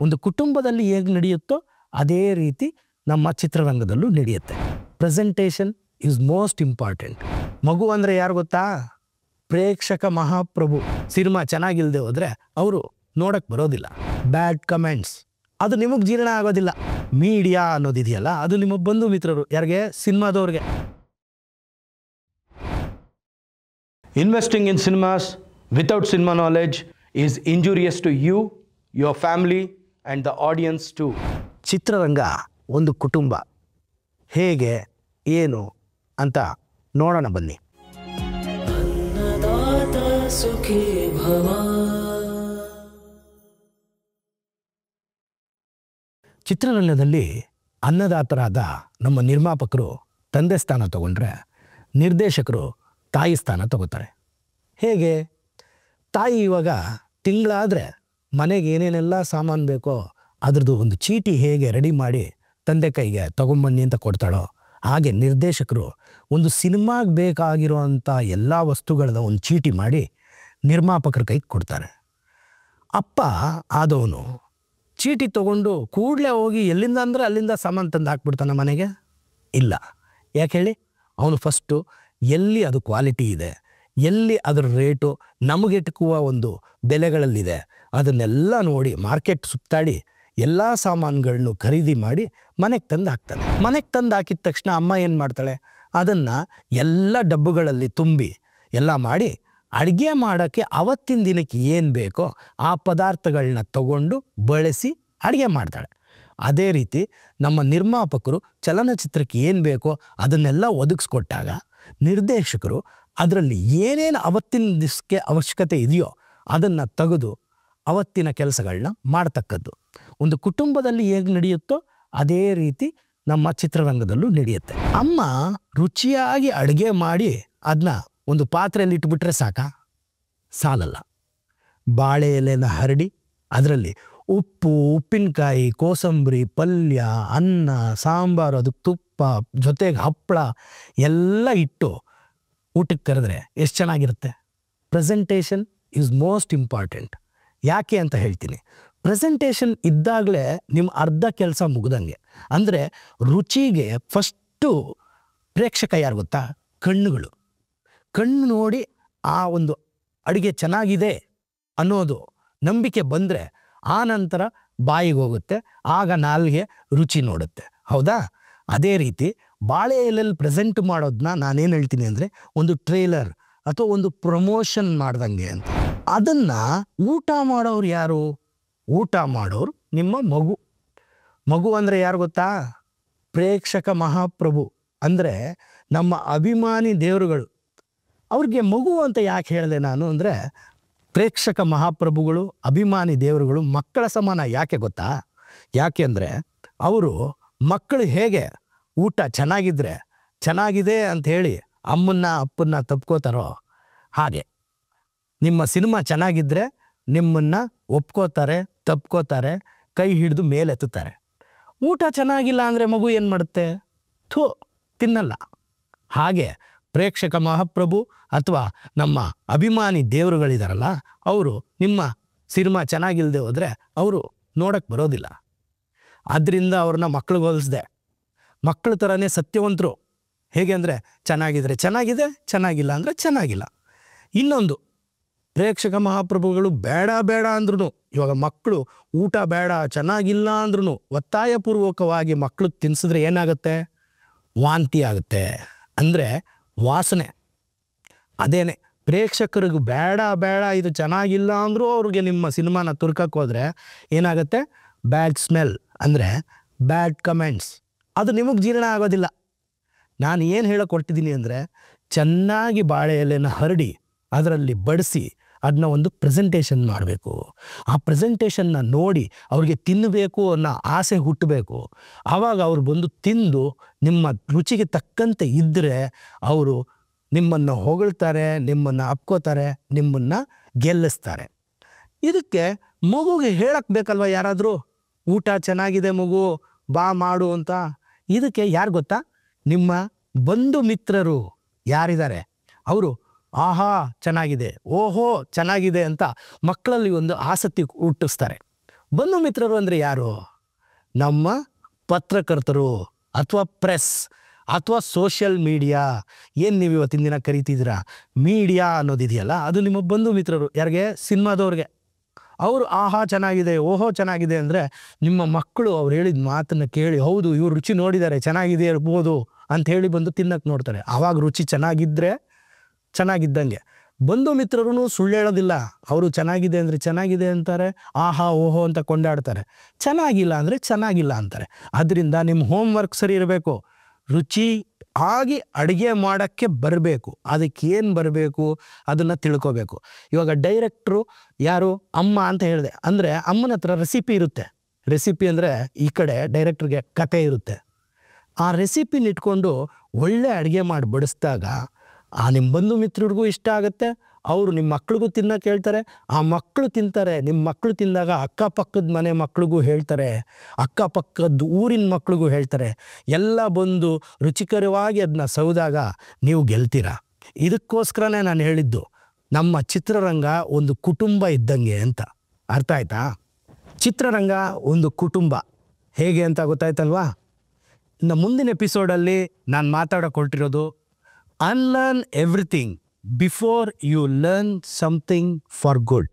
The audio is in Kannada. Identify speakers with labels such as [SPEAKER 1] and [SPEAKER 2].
[SPEAKER 1] ಒಂದು ಕುಟುಂಬದಲ್ಲಿ ಹೇಗೆ ನಡೆಯುತ್ತೋ ಅದೇ ರೀತಿ ನಮ್ಮ ಚಿತ್ರರಂಗದಲ್ಲೂ ನಡೆಯುತ್ತೆ. Presentation is most important. ಮಗು ಅಂದರೆ ಯಾರು ಗೊತ್ತಾ? ಪ್ರೇಕ್ಷಕ ಮಹಾಪ್ರಭು. ಸಿನಿಮಾ ಚೆನ್ನಾಗಿಲ್ಲದೆ ಹೋದರೆ ಅವರು ನೋಡಕ್ಕೆ ಬರೋದಿಲ್ಲ. ಬ್ಯಾಡ್ ಕಮೆಂಟ್ಸ್ ಅದು ನಿಮಗೆ ಜೀರ್ಣ ಆಗೋದಿಲ್ಲ. ಮೀಡಿಯಾ ಅನ್ನೋದಿದೆಯಲ್ಲ, ಅದು ನಿಮ್ಮ ಬಂಧು ಮಿತ್ರರು. ಯಾರಿಗೆ? ಸಿನಿಮಾದವ್ರಿಗೆ.
[SPEAKER 2] Investing in cinemas without cinema knowledge is injurious to you, your family and the audience too.
[SPEAKER 1] ಚಿತ್ರರಂಗ ಒಂದು ಕುಟುಂಬ. ಹೇಗೆ ಏನು ಅಂತ ನೋಡೋಣ ಬನ್ನಿ. ಚಿತ್ರರಂಗದಲ್ಲಿ ಅನ್ನದಾತರಾದ ನಮ್ಮ ನಿರ್ಮಾಪಕರು ತಂದೆ ಸ್ಥಾನ ತಗೊಂಡ್ರೆ, ನಿರ್ದೇಶಕರು ತಾಯಿ ಸ್ಥಾನ ತಗೋತಾರೆ. ಹೇಗೆ? ತಾಯಿ ಇವಾಗ ತಿಂಗಳಾದರೆ ಮನೆಗೆ ಏನೇನೆಲ್ಲ ಸಾಮಾನು ಬೇಕೋ ಅದ್ರದ್ದು ಒಂದು ಚೀಟಿ ಹೇಗೆ ರೆಡಿ ಮಾಡಿ ತಂದೆ ಕೈಗೆ ತೊಗೊಂಬನ್ನಿ ಅಂತ ಕೊಡ್ತಾಳೋ, ಹಾಗೆ ನಿರ್ದೇಶಕರು ಒಂದು ಸಿನಿಮಾಗೆ ಬೇಕಾಗಿರುವಂಥ ಎಲ್ಲ ವಸ್ತುಗಳನ್ನ ಒಂದು ಚೀಟಿ ಮಾಡಿ ನಿರ್ಮಾಪಕರ ಕೈಗೆ ಕೊಡ್ತಾರೆ. ಅಪ್ಪ ಆದವನು ಚೀಟಿ ತೊಗೊಂಡು ಕೂಡಲೇ ಹೋಗಿ ಎಲ್ಲಿಂದ ಅಂದರೆ ಅಲ್ಲಿಂದ ಸಾಮಾನು ತಂದು ಹಾಕ್ಬಿಡ್ತಾನೆ ಮನೆಗೆ? ಇಲ್ಲ. ಯಾಕೆ ಹೇಳಿ? ಅವನು ಫಸ್ಟು ಎಲ್ಲಿ ಅದು ಕ್ವಾಲಿಟಿ ಇದೆ, ಎಲ್ಲಿ ಅದರ ರೇಟು ನಮಗೆಟುಕುವ ಒಂದು ಬೆಲೆಗಳಲ್ಲಿದೆ ಅದನ್ನೆಲ್ಲ ನೋಡಿ ಮಾರ್ಕೆಟ್ ಸುತ್ತಾಡಿ ಎಲ್ಲ ಸಾಮಾನುಗಳನ್ನು ಖರೀದಿ ಮಾಡಿ ಮನೆಗೆ ತಂದು ಹಾಕ್ತಾನೆ. ಮನೆಗೆ ತಂದು ಹಾಕಿದ ತಕ್ಷಣ ಅಮ್ಮ ಏನು ಮಾಡ್ತಾಳೆ? ಅದನ್ನು ಎಲ್ಲ ಡಬ್ಬಗಳಲ್ಲಿ ತುಂಬಿ ಎಲ್ಲ ಮಾಡಿ ಅಡುಗೆ ಮಾಡೋಕ್ಕೆ ಅವತ್ತಿನ ದಿನಕ್ಕೆ ಏನು ಬೇಕೋ ಆ ಪದಾರ್ಥಗಳನ್ನ ತಗೊಂಡು ಬಳಸಿ ಅಡುಗೆ ಮಾಡ್ತಾಳೆ. ಅದೇ ರೀತಿ ನಮ್ಮ ನಿರ್ಮಾಪಕರು ಚಲನಚಿತ್ರಕ್ಕೆ ಏನು ಬೇಕೋ ಅದನ್ನೆಲ್ಲ ಒದಗಿಸ್ಕೊಟ್ಟಾಗ ನಿರ್ದೇಶಕರು ಅದರಲ್ಲಿ ಏನೇನು ಅವತ್ತಿನ ದಿವಸಕ್ಕೆ ಅವಶ್ಯಕತೆ ಇದೆಯೋ ಅದನ್ನು ತೆಗೆದು ಅವತ್ತಿನ ಕೆಲಸಗಳನ್ನ ಮಾಡ್ತಕ್ಕದ್ದು. ಒಂದು ಕುಟುಂಬದಲ್ಲಿ ಹೇಗೆ ನಡೆಯುತ್ತೋ ಅದೇ ರೀತಿ ನಮ್ಮ ಚಿತ್ರರಂಗದಲ್ಲೂ ನಡೆಯುತ್ತೆ. ಅಮ್ಮ ರುಚಿಯಾಗಿ ಅಡುಗೆ ಮಾಡಿ ಅದನ್ನ ಒಂದು ಪಾತ್ರೆಯಲ್ಲಿ ಇಟ್ಬಿಟ್ರೆ ಸಾಕ? ಸಾಲಲ್ಲ. ಬಾಳೆ ಎಲೆನ ಹರಡಿ ಅದರಲ್ಲಿ ಉಪ್ಪು, ಉಪ್ಪಿನಕಾಯಿ, ಕೋಸಂಬರಿ, ಪಲ್ಯ, ಅನ್ನ, ಸಾಂಬಾರು, ಅದಕ್ಕೆ ತುಪ್ಪ, ಜೊತೆಗೆ ಹಪ್ಪಳ ಎಲ್ಲ ಇಟ್ಟು ಊಟಕ್ಕೆ ಕರೆದ್ರೆ ಎಷ್ಟು ಚೆನ್ನಾಗಿರುತ್ತೆ. Presentation is most important. ಯಾಕೆ ಅಂತ ಹೇಳ್ತೀನಿ. ಪ್ರೆಸೆಂಟೇಷನ್ ಇದ್ದಾಗಲೇ ನಿಮ್ಮ ಅರ್ಧ ಕೆಲಸ ಮುಗ್ದಂಗೆ. ಅಂದರೆ ರುಚಿಗೆ ಫಸ್ಟು ಪ್ರೇಕ್ಷಕ ಯಾರು ಗೊತ್ತಾ? ಕಣ್ಣುಗಳು. ಕಣ್ಣು ನೋಡಿ ಆ ಒಂದು ಅಡುಗೆ ಚೆನ್ನಾಗಿದೆ ಅನ್ನೋದು ನಂಬಿಕೆ ಬಂದರೆ ಆ ನಂತರ ಬಾಯಿಗೆ ಹೋಗುತ್ತೆ, ಆಗ ನಾಲ್ಗೆ ರುಚಿ ನೋಡುತ್ತೆ. ಹೌದಾ? ಅದೇ ರೀತಿ ಬಾಳೆ ಎಲೆಯಲ್ಲಿ ಪ್ರೆಸೆಂಟ್ ಮಾಡೋದನ್ನ ನಾನೇನು ಹೇಳ್ತೀನಿ ಅಂದರೆ ಒಂದು ಟ್ರೇಲರ್ ಅಥವಾ ಒಂದು ಪ್ರಮೋಷನ್ ಮಾಡ್ದಂಗೆ ಅಂತ. ಅದನ್ನು ಊಟ ಮಾಡೋರು ಯಾರು? ಊಟ ಮಾಡೋರು ನಿಮ್ಮ ಮಗು. ಮಗು ಅಂದರೆ ಯಾರು ಗೊತ್ತಾ? ಪ್ರೇಕ್ಷಕ ಮಹಾಪ್ರಭು. ಅಂದರೆ ನಮ್ಮ ಅಭಿಮಾನಿ ದೇವರುಗಳು. ಅವ್ರಿಗೆ ಮಗು ಅಂತ ಯಾಕೆ ಹೇಳಿದೆ ನಾನು ಅಂದರೆ, ಪ್ರೇಕ್ಷಕ ಮಹಾಪ್ರಭುಗಳು, ಅಭಿಮಾನಿ ದೇವರುಗಳು ಮಕ್ಕಳ ಸಮಾನ. ಯಾಕೆ ಗೊತ್ತಾ? ಯಾಕೆ ಅಂದರೆ ಅವರು ಮಕ್ಕಳು ಹೇಗೆ ಊಟ ಚೆನ್ನಾಗಿದ್ದರೆ ಚೆನ್ನಾಗಿದೆ ಅಂತ ಹೇಳಿ ಅಮ್ಮನ್ನ ಅಪ್ಪನ್ನ ತಪ್ಕೋತಾರೋ ಹಾಗೆ ನಿಮ್ಮ ಸಿನಿಮಾ ಚೆನ್ನಾಗಿದ್ದರೆ ನಿಮ್ಮನ್ನು ಒಪ್ಕೋತಾರೆ, ತಪ್ಕೋತಾರೆ, ಕೈ ಹಿಡಿದು ಮೇಲೆತ್ತುತ್ತಾರೆ. ಊಟ ಚೆನ್ನಾಗಿಲ್ಲ ಅಂದರೆ ಮಗು ಏನು ಮಾಡುತ್ತೆ? ತಿನ್ನಲ್ಲ. ಹಾಗೆ ಪ್ರೇಕ್ಷಕ ಮಹಾಪ್ರಭು ಅಥವಾ ನಮ್ಮ ಅಭಿಮಾನಿ ದೇವರುಗಳಿದಾರಲ್ಲ, ಅವರು ನಿಮ್ಮ ಸಿನಿಮಾ ಚೆನ್ನಾಗಿಲ್ಲದೆ ಹೋದರೆ ಅವರು ನೋಡಕ್ಕೆ ಬರೋದಿಲ್ಲ. ಆದ್ದರಿಂದ ಅವ್ರನ್ನ ಮಕ್ಳಿಗೆ ಹೋಲಿಸ್ದೆ. ಮಕ್ಕಳ ಥರನೇ ಸತ್ಯವಂತರು. ಹೇಗೆ ಅಂದರೆ ಚೆನ್ನಾಗಿದ್ರೆ ಚೆನ್ನಾಗಿದೆ, ಚೆನ್ನಾಗಿಲ್ಲ ಅಂದರೆ ಚೆನ್ನಾಗಿಲ್ಲ. ಇನ್ನೊಂದು, ಪ್ರೇಕ್ಷಕ ಮಹಾಪ್ರಭುಗಳು ಬೇಡ ಬೇಡ ಅಂದ್ರೂ, ಇವಾಗ ಮಕ್ಕಳು ಊಟ ಬೇಡ ಚೆನ್ನಾಗಿಲ್ಲ ಅಂದ್ರೂ ಒತ್ತಾಯಪೂರ್ವಕವಾಗಿ ಮಕ್ಕಳು ತಿನ್ಸಿದ್ರೆ ಏನಾಗುತ್ತೆ? ವಾಂತಿ ಆಗುತ್ತೆ. ಅಂದರೆ ವಾಸನೆ. ಅದೇನೆ ಪ್ರೇಕ್ಷಕರಿಗೆ ಬೇಡ ಬೇಡ ಇದು ಚೆನ್ನಾಗಿಲ್ಲ ಅಂದರೂ ಅವ್ರಿಗೆ ನಿಮ್ಮ ಸಿನಿಮಾನ ತುರ್ಕಕ್ಕೆ ಹೋದರೆ ಏನಾಗುತ್ತೆ? ಬ್ಯಾಡ್ ಸ್ಮೆಲ್, ಅಂದರೆ ಬ್ಯಾಡ್ ಕಮೆಂಟ್ಸ್. ಅದು ನಿಮಗೆ ಜೀರ್ಣ ಆಗೋದಿಲ್ಲ. ನಾನು ಏನು ಹೇಳೋಕೆ ಹೊರಟಿದ್ದೀನಿ ಅಂದರೆ, ಚೆನ್ನಾಗಿ ಬಾಳೆ ಎಲೆನ ಹರಡಿ ಅದರಲ್ಲಿ ಬಡಿಸಿ ಅದನ್ನ ಒಂದು ಪ್ರೆಸೆಂಟೇಷನ್ ಮಾಡಬೇಕು. ಆ ಪ್ರೆಸೆಂಟೇಷನ್ನ ನೋಡಿ ಅವ್ರಿಗೆ ತಿನ್ನಬೇಕು ಅನ್ನೋ ಆಸೆ ಹುಟ್ಟಬೇಕು. ಆವಾಗ ಅವ್ರು ಬಂದು ತಿಂದು ನಿಮ್ಮ ರುಚಿಗೆ ತಕ್ಕಂತೆ ಇದ್ದರೆ ಅವರು ನಿಮ್ಮನ್ನು ಹೊಗಳ್ತಾರೆ, ನಿಮ್ಮನ್ನು ಅಪ್ಕೋತಾರೆ, ನಿಮ್ಮನ್ನು ಗೆಲ್ಲಿಸ್ತಾರೆ. ಇದಕ್ಕೆ ಮಗುಗೆ ಹೇಳಕ್ಕೆ ಬೇಕಲ್ವ ಯಾರಾದರೂ? ಊಟ ಚೆನ್ನಾಗಿದೆ ಮಗು, ಬಾ ಮಾಡು ಅಂತ. ಇದಕ್ಕೆ ಯಾರು ಗೊತ್ತಾ? ನಿಮ್ಮ ಬಂಧು ಮಿತ್ರರು ಯಾರಿದ್ದಾರೆ ಅವರು ಆಹಾ ಚೆನ್ನಾಗಿದೆ, ಓಹೋ ಚೆನ್ನಾಗಿದೆ ಅಂತ ಮಕ್ಕಳಲ್ಲಿ ಒಂದು ಆಸಕ್ತಿ ಹುಟ್ಟಿಸ್ತಾರೆ. ಬಂಧು ಮಿತ್ರರು ಅಂದರೆ ಯಾರು? ನಮ್ಮ ಪತ್ರಕರ್ತರು ಅಥವಾ ಪ್ರೆಸ್ ಅಥವಾ ಸೋಷಿಯಲ್ ಮೀಡಿಯಾ, ಏನು ನೀವು ಇವತ್ತಿನ ದಿನ ಕರಿತಿದ್ದೀರಾ ಮೀಡಿಯಾ ಅನ್ನೋದಿದೆಯಲ್ಲ, ಅದು ನಿಮ್ಮ ಬಂಧು ಮಿತ್ರರು. ಯಾರಿಗೆ? ಸಿನಿಮಾದವ್ರಿಗೆ. ಅವರು ಆಹಾ ಚೆನ್ನಾಗಿದೆ, ಓಹೋ ಚೆನ್ನಾಗಿದೆ ಅಂದರೆ ನಿಮ್ಮ ಮಕ್ಕಳು ಅವ್ರು ಹೇಳಿದ ಮಾತನ್ನು ಕೇಳಿ ಹೌದು ಇವ್ರು ರುಚಿ ನೋಡಿದ್ದಾರೆ ಚೆನ್ನಾಗಿದೆ ಇರ್ಬೋದು ಅಂತ ಹೇಳಿ ಬಂದು ತಿನ್ನಕ್ಕೆ ನೋಡ್ತಾರೆ. ಆವಾಗ ರುಚಿ ಚೆನ್ನಾಗಿದ್ದರೆ ಚೆನ್ನಾಗಿದ್ದಂಗೆ. ಬಂಧು ಮಿತ್ರರು ಸುಳ್ಳು ಹೇಳೋದಿಲ್ಲ. ಅವರು ಚೆನ್ನಾಗಿದೆ ಅಂದರೆ ಚೆನ್ನಾಗಿದೆ ಅಂತಾರೆ, ಆಹಾ ಓಹೋ ಅಂತ ಕೊಂಡಾಡ್ತಾರೆ. ಚೆನ್ನಾಗಿಲ್ಲ ಅಂದರೆ ಚೆನ್ನಾಗಿಲ್ಲ ಅಂತಾರೆ. ಅದರಿಂದ ನಿಮ್ಮ ಹೋಮ್ ವರ್ಕ್ ಸರಿ ಇರಬೇಕು. ರುಚಿ ಆಗಿ ಅಡುಗೆ ಮಾಡೋಕ್ಕೆ ಬರಬೇಕು. ಅದಕ್ಕೆ ಏನು ಬರಬೇಕು ಅದನ್ನು ತಿಳ್ಕೊಬೇಕು. ಇವಾಗ ಡೈರೆಕ್ಟ್ರು ಯಾರು? ಅಮ್ಮ ಅಂತ ಹೇಳಿದೆ ಅಂದರೆ ಅಮ್ಮನ ಹತ್ರ ರೆಸಿಪಿ ಇರುತ್ತೆ. ರೆಸಿಪಿ ಅಂದರೆ ಈ ಕಡೆ ಡೈರೆಕ್ಟ್ರಿಗೆ ಕತೆ ಇರುತ್ತೆ. ಆ ರೆಸಿಪಿನ ಇಟ್ಕೊಂಡು ಒಳ್ಳೆ ಅಡುಗೆ ಮಾಡಿ ಬಡಿಸಿದಾಗ ನಿಮ್ಮ ಬಂಧು ಮಿತ್ರರಿಗೂ ಇಷ್ಟ ಆಗುತ್ತೆ, ಅವರು ನಿಮ್ಮ ಮಕ್ಳಿಗೂ ತಿನ್ನೋಕೆ ಹೇಳ್ತಾರೆ, ಆ ಮಕ್ಕಳು ತಿಂತಾರೆ. ನಿಮ್ಮ ಮಕ್ಕಳು ತಿಂದಾಗ ಅಕ್ಕಪಕ್ಕದ ಮನೆ ಮಕ್ಳಿಗೂ ಹೇಳ್ತಾರೆ, ಅಕ್ಕಪಕ್ಕದ ಊರಿನ ಮಕ್ಳಿಗೂ ಹೇಳ್ತಾರೆ. ಎಲ್ಲ ಬಂದು ರುಚಿಕರವಾಗಿ ಅದನ್ನ ಸೌದಾಗ ನೀವು ಗೆಲ್ತೀರ. ಇದಕ್ಕೋಸ್ಕರನೇ ನಾನು ಹೇಳಿದ್ದು ನಮ್ಮ ಚಿತ್ರರಂಗ ಒಂದು ಕುಟುಂಬ ಇದ್ದಂಗೆ ಅಂತ. ಅರ್ಥ ಆಯ್ತಾ? ಚಿತ್ರರಂಗ ಒಂದು ಕುಟುಂಬ ಹೇಗೆ ಅಂತ ಗೊತ್ತಾಯ್ತಲ್ವಾ? ಇನ್ನು ಮುಂದಿನ ಎಪಿಸೋಡಲ್ಲಿ ನಾನು ಮಾತಾಡೋಕೊಟ್ಟಿರೋದು unlearn everything before you learn something for good.